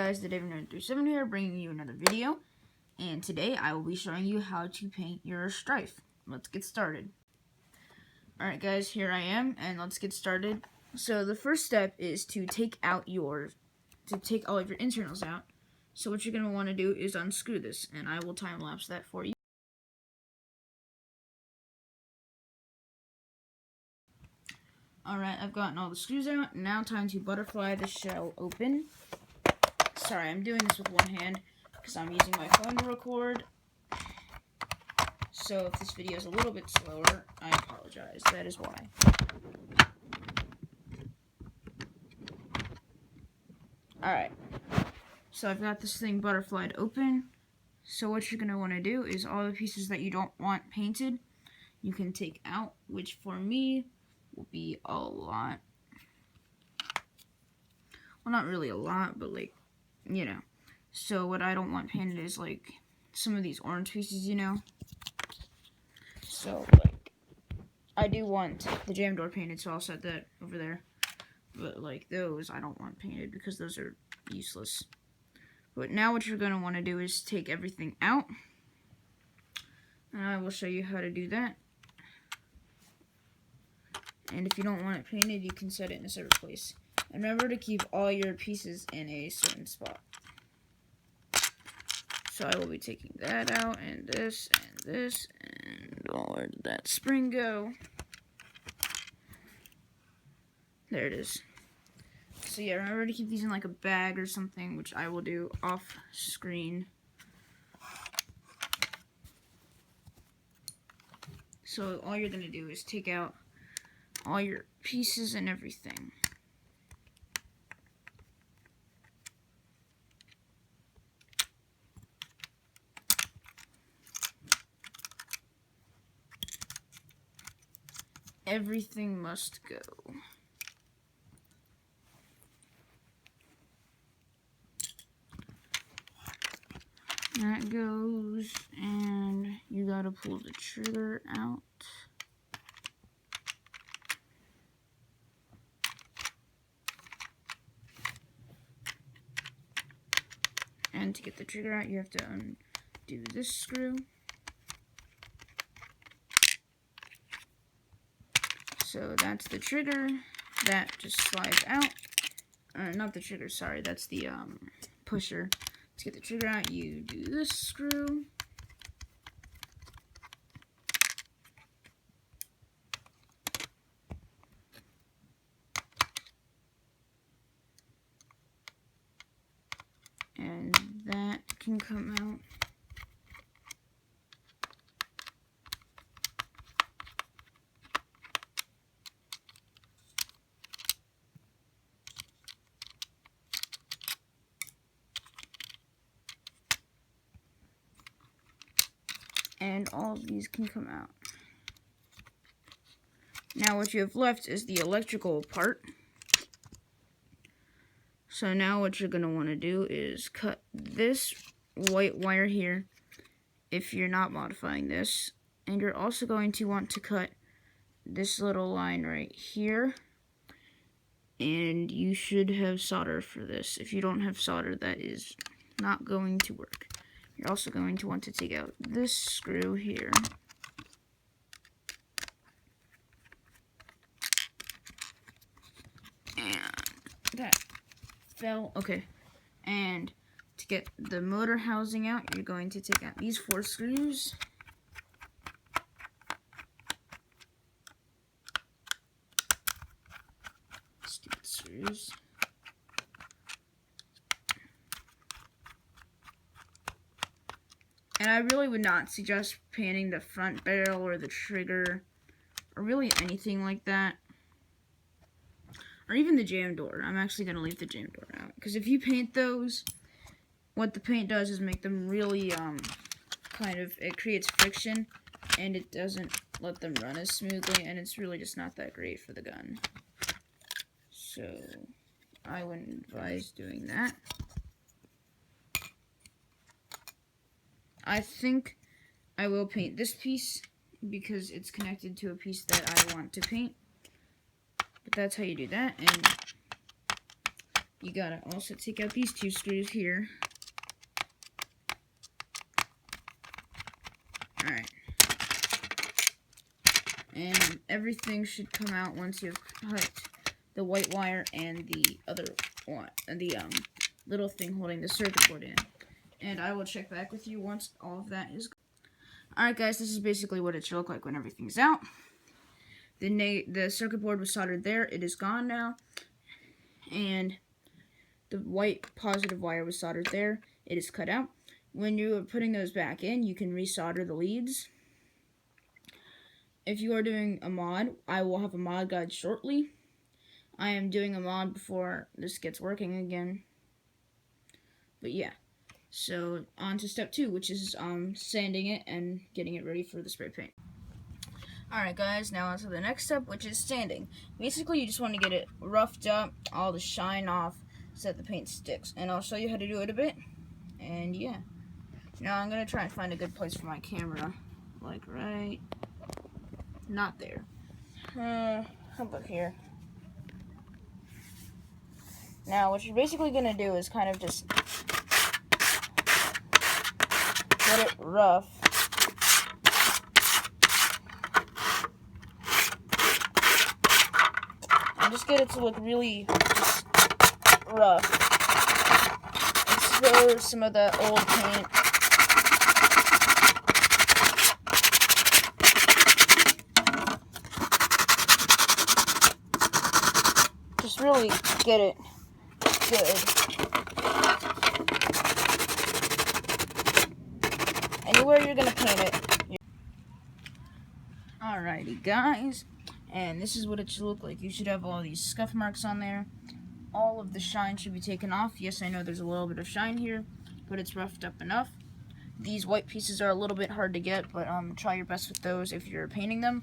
guys, the David937 here, bringing you another video, and today I will be showing you how to paint your strife. Let's get started. Alright guys, here I am, and let's get started. So the first step is to take all of your internals out. So what you're going to want to do is unscrew this, and I will time lapse that for you. Alright, I've gotten all the screws out. Now time to butterfly the shell open. Sorry, I'm doing this with one hand because I'm using my phone to record. So if this video is a little bit slower, I apologize. That is why. Alright, so I've got this thing butterflied open. So what you're going to want to do is all the pieces that you don't want painted, you can take out, which for me will be a lot. Well, not really a lot, but like, you know. So what I don't want painted is like some of these orange pieces, you know. So like, I do want the jam door painted, so I'll set that over there. But like those, I don't want painted because those are useless. But now what you're going to want to do is take everything out. And I will show you how to do that. And if you don't want it painted, you can set it in a separate place. And remember to keep all your pieces in a certain spot. So I will be taking that out, and this, and where did that spring go? There it is. So yeah, remember to keep these in like a bag or something, which I will do off screen. So all you're going to do is take out all your pieces and everything. Everything must go. That goes, and you gotta pull the trigger out. And to get the trigger out, you have to undo this screw. So that's the trigger. That just slides out. Not the trigger, sorry. That's the pusher. To get the trigger out, you do this screw. And that can come out. And all of these can come out. Now what you have left is the electrical part. So now what you're going to want to do is cut this white wire here if you're not modifying this. And you're also going to want to cut this little line right here. And you should have solder for this. If you don't have solder, that is not going to work. You're also going to want to take out this screw here. And that fell. Okay. And to get the motor housing out, you're going to take out these 4 screws. Stupid screws. And I really would not suggest painting the front barrel or the trigger, or really anything like that. Or even the jam door. I'm actually going to leave the jam door out. Because if you paint those, what the paint does is make them really, it creates friction, and it doesn't let them run as smoothly, and it's really just not that great for the gun. So, I wouldn't advise doing that. I think I will paint this piece because it's connected to a piece that I want to paint. But that's how you do that. And you gotta also take out these 2 screws here. Alright. And everything should come out once you've cut the white wire and the other one, and the little thing holding the circuit board in. And I will check back with you once all of that is gone. Alright guys, this is basically what it should look like when everything's out. The circuit board was soldered there. It is gone now. And the white positive wire was soldered there. It is cut out. When you are putting those back in, you can resolder the leads. If you are doing a mod, I will have a mod guide shortly. I am doing a mod before this gets working again. But yeah. So, on to step 2, which is sanding it and getting it ready for the spray paint. Alright guys, now on to the next step, which is sanding. Basically, you just want to get it roughed up, all the shine off, so that the paint sticks. And I'll show you how to do it a bit. And yeah. Now I'm going to try and find a good place for my camera. Like right... not there. How about here? Now, what you're basically going to do is kind of just get it rough. And just get it to look really just rough. Expose some of the old paint. Just really get it good. Anywhere you're gonna paint it. Alrighty guys, and this is what it should look like. You should have all these scuff marks on there. All of the shine should be taken off. Yes, I know there's a little bit of shine here, but it's roughed up enough. These white pieces are a little bit hard to get, but try your best with those if you're painting them.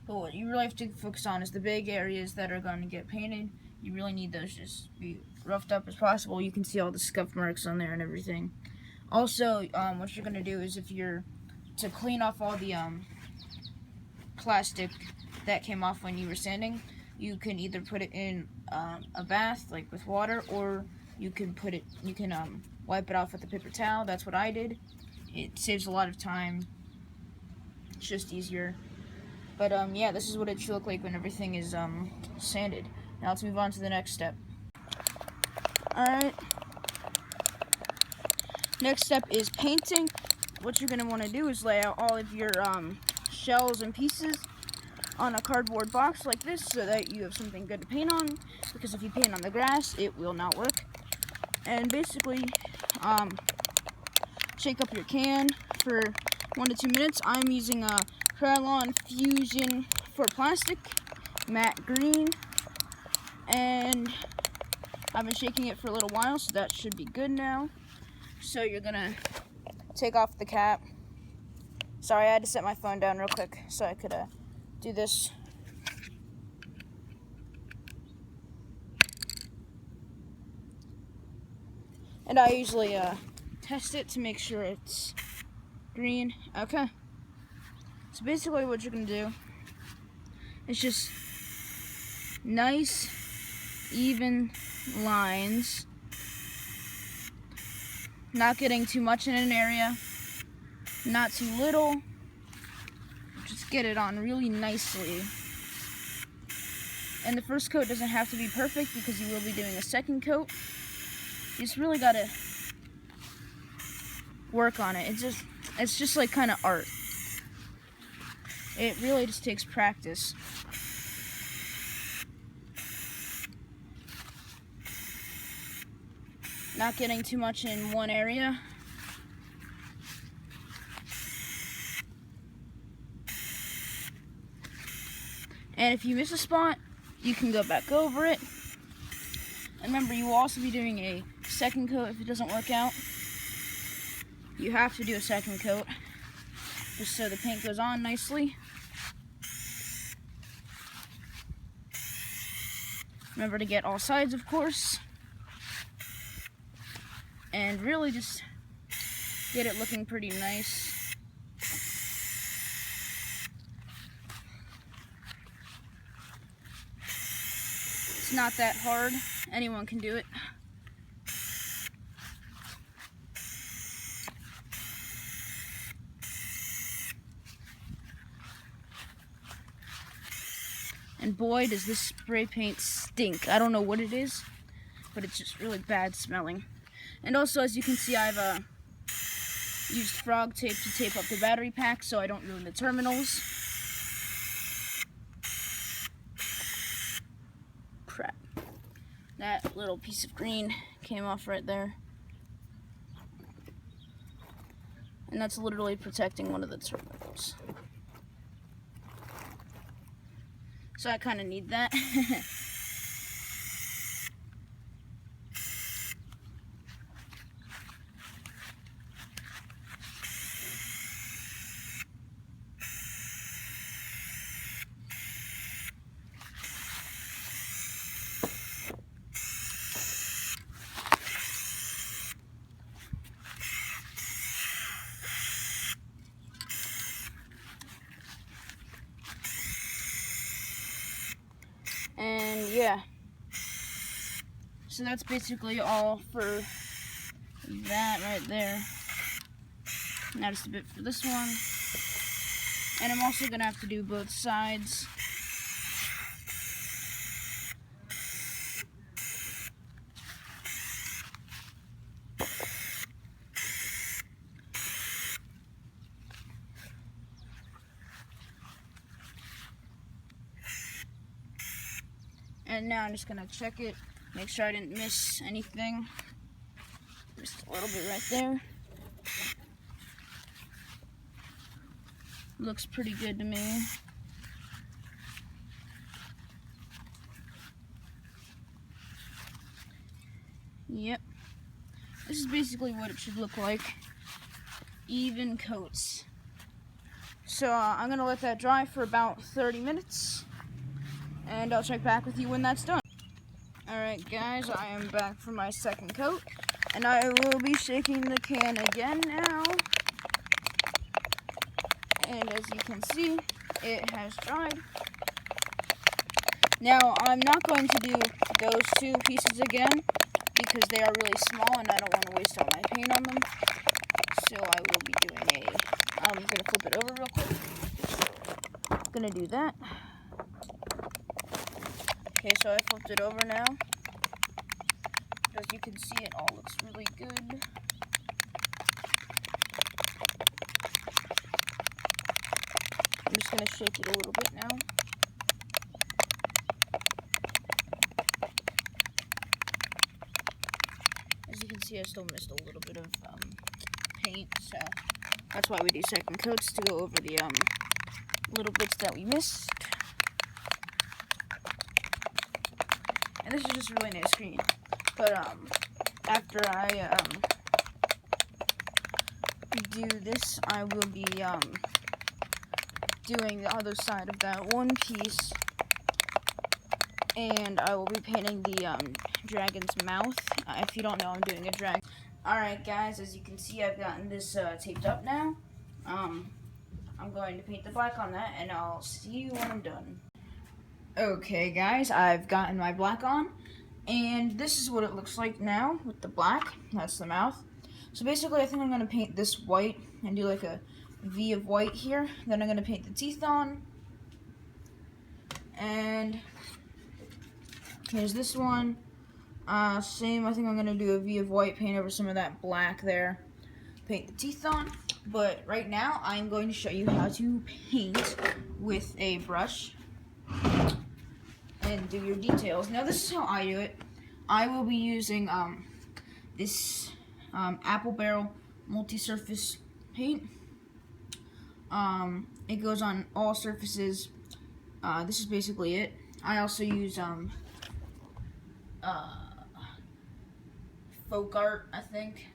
But what you really have to focus on is the big areas that are going to get painted. You really need those just be roughed up as possible. You can see all the scuff marks on there and everything. Also, what you're going to do is to clean off all the plastic that came off when you were sanding, you can either put it in a bath, like with water, or you can wipe it off with a paper towel. That's what I did. It saves a lot of time. It's just easier. But yeah, this is what it should look like when everything is sanded. Now let's move on to the next step. Alright. Next step is painting. What you're going to want to do is lay out all of your shells and pieces on a cardboard box like this so that you have something good to paint on. Because if you paint on the grass, it will not work. And basically, shake up your can for 1 to 2 minutes. I'm using a Krylon Fusion for plastic, matte green, and I've been shaking it for a little while, so that should be good now. So you're gonna take off the cap. Sorry, I had to set my phone down real quick so I could do this. And I usually test it to make sure it's green. Okay. So basically what you're going to do is just nice, even lines. Not getting too much in an area, not too little. Just get it on really nicely. And the first coat doesn't have to be perfect because you will be doing a second coat. You just really got to work on it. It's just like kind of art. It really just takes practice. Not getting too much in one area. And if you miss a spot, you can go back over it. And remember, you will also be doing a second coat if it doesn't work out. You have to do a second coat just so the paint goes on nicely. Remember to get all sides, of course. And really just get it looking pretty nice. It's not that hard. Anyone can do it. And boy, does this spray paint stink. I don't know what it is, but it's just really bad smelling. And also, as you can see, I've used frog tape to tape up the battery pack so I don't ruin the terminals. Crap. That little piece of green came off right there. And that's literally protecting one of the terminals. So I kind of need that. And yeah, so that's basically all for that right there. Now just a bit for this one. And I'm also gonna have to do both sides. And now I'm just gonna check it, make sure I didn't miss anything. Just a little bit right there. Looks pretty good to me. Yep. This is basically what it should look like. Even coats. So I'm gonna let that dry for about 30 minutes. And I'll check back with you when that's done. Alright guys, I am back for my second coat. And I will be shaking the can again now. And as you can see, it has dried. Now, I'm not going to do those two pieces again because they are really small and I don't want to waste all my paint on them. So I will be doing I'm going to flip it over real quick. I'm going to do that. Okay, so I flipped it over now. As you can see, it all looks really good. I'm just going to shake it a little bit now. As you can see, I still missed a little bit of paint, so that's why we do second coats, to go over the little bits that we missed. And this is just a really nice screen. But after I do this, I will be doing the other side of that one piece, and I will be painting the dragon's mouth. If you don't know, I'm doing a dragon. Alright guys, as you can see, I've gotten this taped up now. I'm going to paint the black on that, and I'll see you when I'm done. Okay guys, I've gotten my black on, and this is what it looks like now with the black. That's the mouth. So basically, I think I'm going to paint this white and do like a V of white here. Then I'm going to paint the teeth on. And here's this one. Same, I think I'm going to do a V of white, paint over some of that black there. Paint the teeth on. But right now, I'm going to show you how to paint with a brush and do your details. Now this is how I do it. I will be using this Apple Barrel multi-surface paint. It goes on all surfaces. This is basically it. I also use folk art, I think.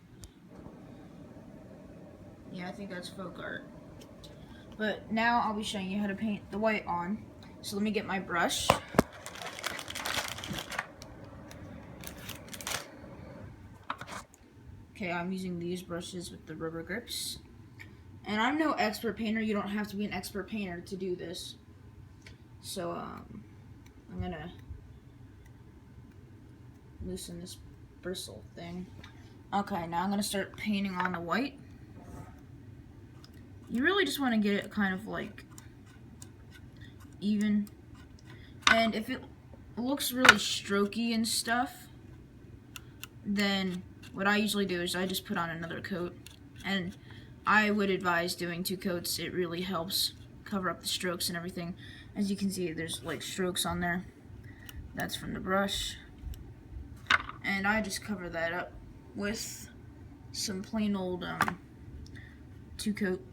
Yeah, I think that's folk art. But now I'll be showing you how to paint the white on. So let me get my brush. Okay, I'm using these brushes with the rubber grips. And I'm no expert painter. You don't have to be an expert painter to do this. So, I'm gonna loosen this bristle thing. Okay, now I'm going to start painting on the white. You really just want to get it kind of like even. And if it looks really strokey and stuff, then what I usually do is I just put on another coat. And I would advise doing 2 coats. It really helps cover up the strokes and everything. As you can see, there's like strokes on there. That's from the brush. And I just cover that up with some plain old 2 coat.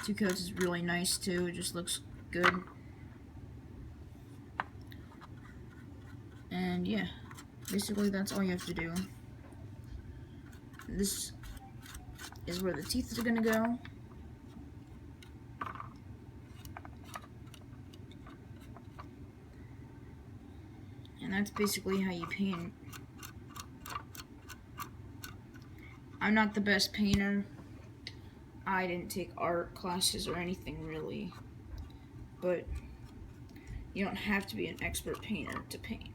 2 coats is really nice too. It just looks good. And yeah, basically that's all you have to do. This is where the teeth are gonna go. And that's basically how you paint. I'm not the best painter. I didn't take art classes or anything really. But you don't have to be an expert painter to paint.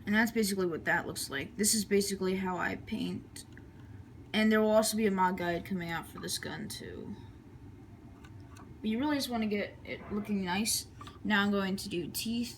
And that's basically what that looks like. This is basically how I paint. And there will also be a mod guide coming out for this gun too. But you really just want to get it looking nice. Now I'm going to do teeth.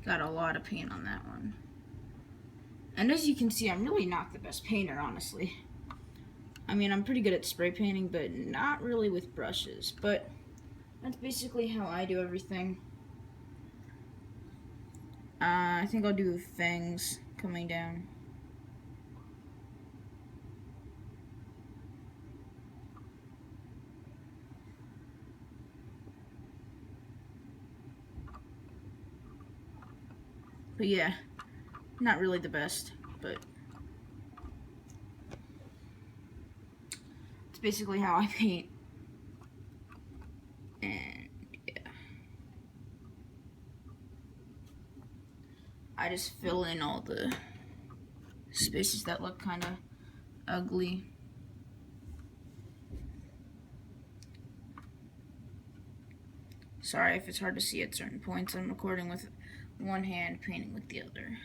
Got a lot of paint on that one. And as you can see, I'm really not the best painter, honestly. I mean, I'm pretty good at spray painting, but not really with brushes. But that's basically how I do everything. I think I'll do fangs coming down. But yeah, not really the best, but it's basically how I paint. And yeah, I just fill in all the spaces that look kind of ugly. Sorry if it's hard to see at certain points. I'm recording with one hand, painting with the other.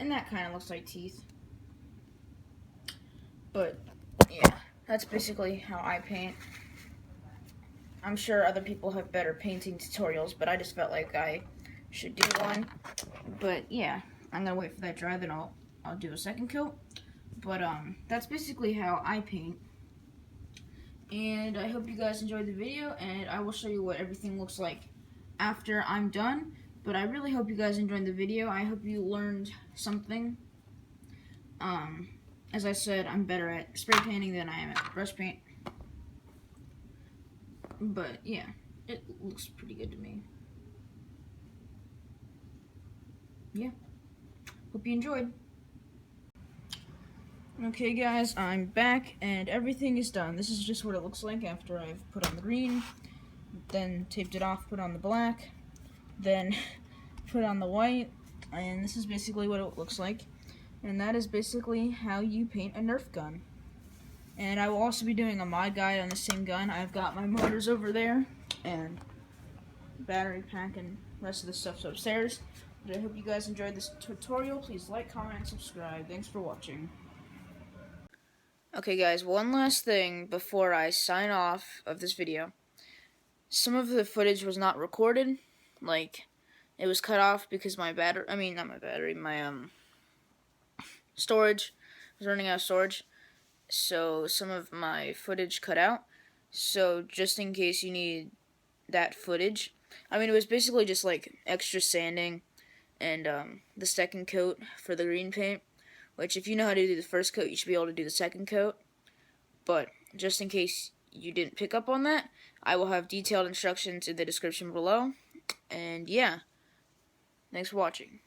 And that kind of looks like teeth. But yeah, that's basically how I paint. I'm sure other people have better painting tutorials, but I just felt like I should do one. But yeah, I'm gonna wait for that dry, then I'll do a second coat. But that's basically how I paint. And I hope you guys enjoyed the video, and I will show you what everything looks like after I'm done. But I really hope you guys enjoyed the video. I hope you learned something. As I said, I'm better at spray painting than I am at brush paint. But yeah, it looks pretty good to me. Yeah, hope you enjoyed. Okay guys, I'm back and everything is done. This is just what it looks like after I've put on the green, then taped it off, put on the black, then put on the white, and this is basically what it looks like. And that is basically how you paint a Nerf gun. And I will also be doing a mod guide on the same gun. I've got my motors over there, and battery pack and rest of the stuff's upstairs. But I hope you guys enjoyed this tutorial. Please like, comment, and subscribe. Thanks for watching. Okay guys, one last thing before I sign off of this video. Some of the footage was not recorded, like, it was cut off because my battery, not my battery, my, storage was running out of storage, so some of my footage cut out. So just in case you need that footage, it was basically just like extra sanding and the second coat for the green paint, which if you know how to do the first coat, you should be able to do the second coat. But just in case you didn't pick up on that, I will have detailed instructions in the description below. And yeah, thanks for watching.